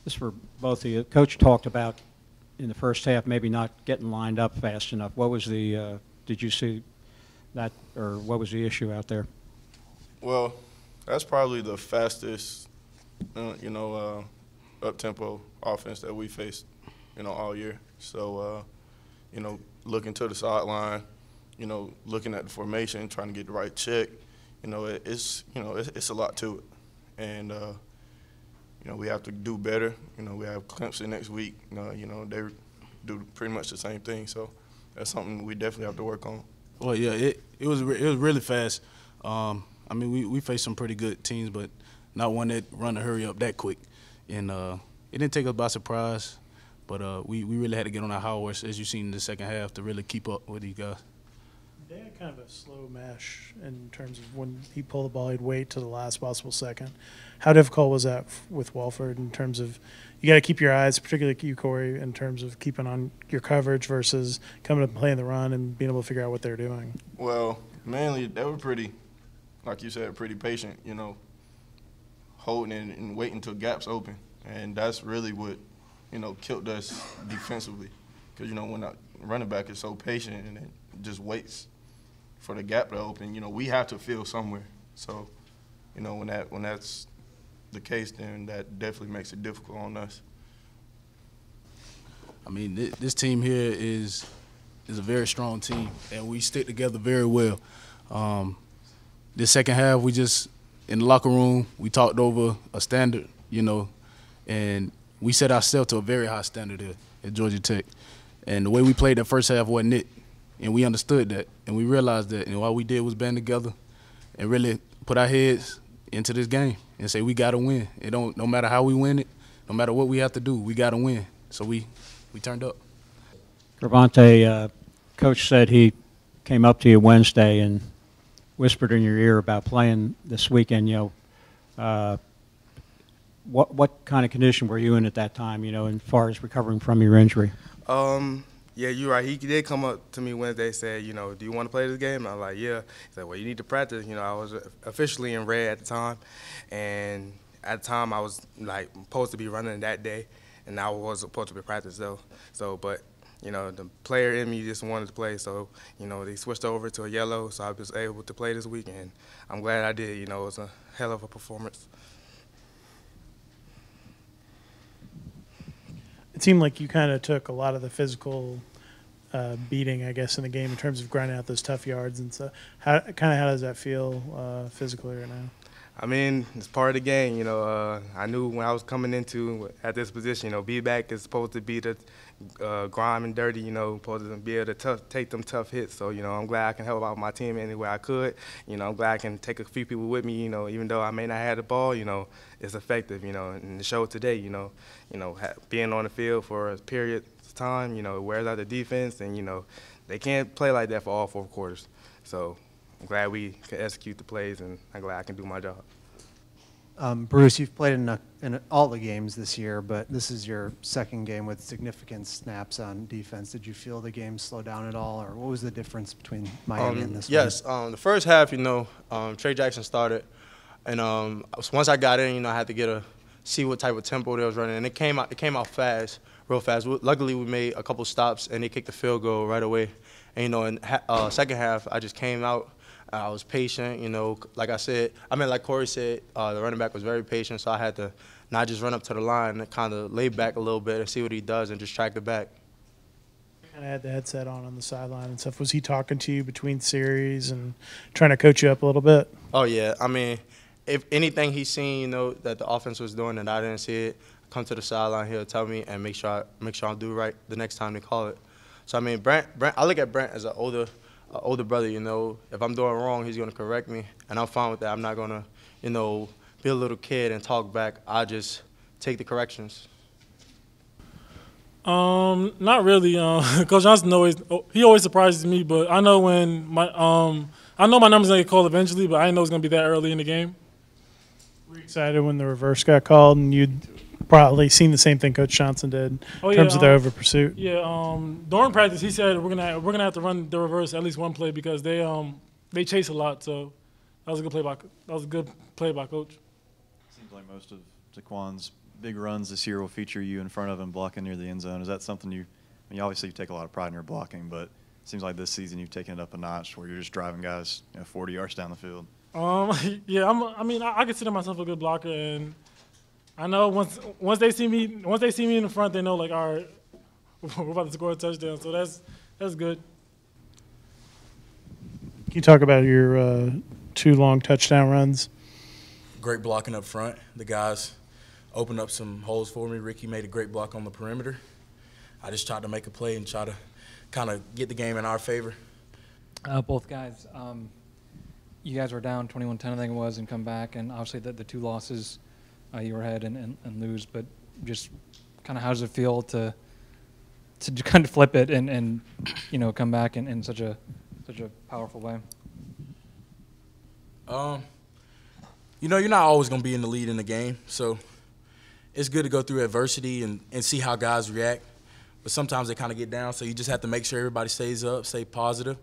This is for both of you. Coach talked about in the first half maybe not getting lined up fast enough. What was the, did you see that, or what was the issue out there? Well, that's probably the fastest, up-tempo offense that we faced, all year. So, looking to the sideline, looking at the formation, trying to get the right check, it's a lot to it. And, we have to do better. We have Clemson next week. They do pretty much the same thing. So that's something we definitely have to work on. Well, yeah, it was really fast. I mean, we faced some pretty good teams, but not one that run the hurry up that quick. And it didn't take us by surprise, but we really had to get on our high horse, as you've seen in the second half, to really keep up with these guys. They had kind of a slow mesh in terms of when he pulled the ball, he'd wait to the last possible second. How difficult was that with Walford in terms of you got to keep your eyes, particularly you, Corey, in terms of keeping on your coverage versus coming up and playing the run and being able to figure out what they're doing? Well, mainly they were pretty, like you said, pretty patient, holding and waiting until gaps open. And that's really what, killed us defensively. Because, when a running back is so patient and it just waits for the gap to open, we have to fill somewhere. So, when that's the case, then that definitely makes it difficult on us. I mean, this team here is a very strong team, and we stick together very well. This second half, we just, in the locker room, we talked over a standard, and we set ourselves to a very high standard here at Georgia Tech. And the way we played that first half wasn't it. And we understood that, and we realized that, and all we did was band together and really put our heads into this game and say we got to win. No matter how we win it, no matter what we have to do, we got to win. So we turned up. Gervonta, Coach said he came up to you Wednesday and whispered in your ear about playing this weekend. What kind of condition were you in at that time, as far as recovering from your injury? Yeah, you're right. He did come up to me Wednesday and say, do you want to play this game? And I was like, yeah. He said, well, you need to practice. I was officially in red at the time. And at the time, I was, supposed to be running that day. And I was supposed to be practice, though. But the player in me just wanted to play. So, they switched over to a yellow. So I was able to play this week. And I'm glad I did. It was a hell of a performance. It seemed like you kind of took a lot of the physical beating, I guess, in the game in terms of grinding out those tough yards and stuff. How does that feel physically right now? I mean, it's part of the game. I knew when I was coming into at this position, B-back is supposed to be the grime and dirty, supposed to be able to take them tough hits. So, I'm glad I can help out my team any way I could. I'm glad I can take a few people with me, even though I may not have the ball, it's effective, and the show today, being on the field for a period of time, it wears out the defense, and, they can't play like that for all 4 quarters. So I'm glad we can execute the plays, and I'm glad I can do my job. Bruce, you've played in all the games this year, but this is your second game with significant snaps on defense. Did you feel the game slow down at all, or what was the difference between Miami and this one? Yes, the first half, Trey Jackson started, and once I got in, I had to see what type of tempo they was running, and it came out fast, real fast. Luckily, we made a couple stops, and they kicked the field goal right away. And in second half, I just came out. I was patient, like Corey said, the running back was very patient, so I had to not just run up to the line and kind of lay back a little bit and see what he does and just track it back. Kind of had the headset on the sideline and stuff. Was he talking to you between series and trying to coach you up a little bit? Oh, yeah. I mean, if anything he's seen, that the offense was doing and I didn't see it, come to the sideline, he'll tell me and make sure I do right the next time they call it. So, I mean, Brent, I look at Brent as an older brother, if I'm doing wrong, he's going to correct me, and I'm fine with that. I'm not going to, be a little kid and talk back. I just take the corrections. Not really. Coach Johnson always surprises me, but I know when my number's gonna get called eventually, but I didn't know it was gonna be that early in the game. Were you excited when the reverse got called, and you'd probably seen the same thing Coach Johnson did in terms of their over pursuit? Yeah. During practice, he said we're gonna have to run the reverse at least one play because they chase a lot. So that was a good play by coach. Seems like most of Zaquan's big runs this year will feature you in front of him blocking near the end zone. Is that something I mean, obviously you take a lot of pride in your blocking, but it seems like this season you've taken it up a notch where you're just driving guys 40 yards down the field. Yeah, I consider myself a good blocker, and I know once they see me in the front, they know like, all right, we're about to score a touchdown. So that's good. Can you talk about your 2 long touchdown runs? Great blocking up front. The guys opened up some holes for me. Ricky made a great block on the perimeter. I just tried to make a play and try to kind of get the game in our favor. Both guys, you guys were down 21-10, I think it was, and come back, and obviously the 2 losses, you were ahead and lose. But just kind of how does it feel to kind of flip it and come back in such a powerful way? You're not always going to be in the lead in the game, so it's good to go through adversity and see how guys react. But sometimes they kind of get down, so you just have to make sure everybody stays up, stay positive,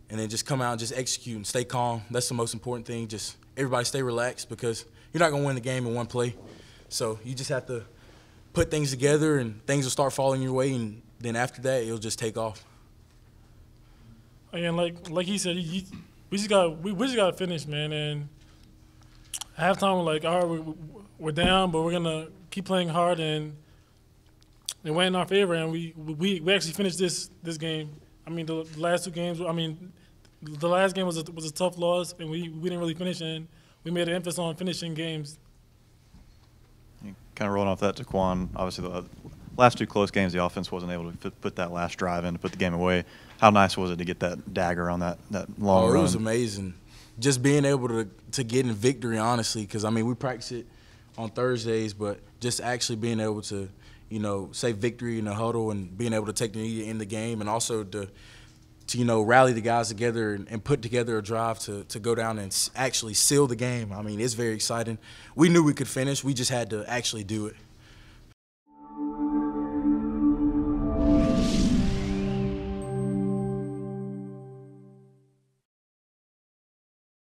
and then just come out and just execute and stay calm. That's the most important thing. Just everybody stay relaxed because you're not going to win the game in one play. So you just have to put things together and things will start falling your way, and then after that, it'll just take off. Again, like he said, we just got to finish, man. And halftime, we're like, all right, we're down, but we're gonna keep playing hard, and it went in our favor, and we actually finished this game. I mean, the last 2 games. I mean, the last game was a tough loss, and we didn't really finish, and we made an emphasis on finishing games. Kind of rolling off that, Taquan, obviously the last 2 close games, the offense wasn't able to put that last drive in to put the game away. How nice was it to get that dagger on that long run? It was amazing. Just being able to get in victory, honestly, because, I mean, we practice it on Thursdays, but just actually being able to, say victory in the huddle and being able to take the lead in the game, and also to rally the guys together and put together a drive to go down and actually seal the game. I mean, it's very exciting. We knew we could finish. We just had to actually do it.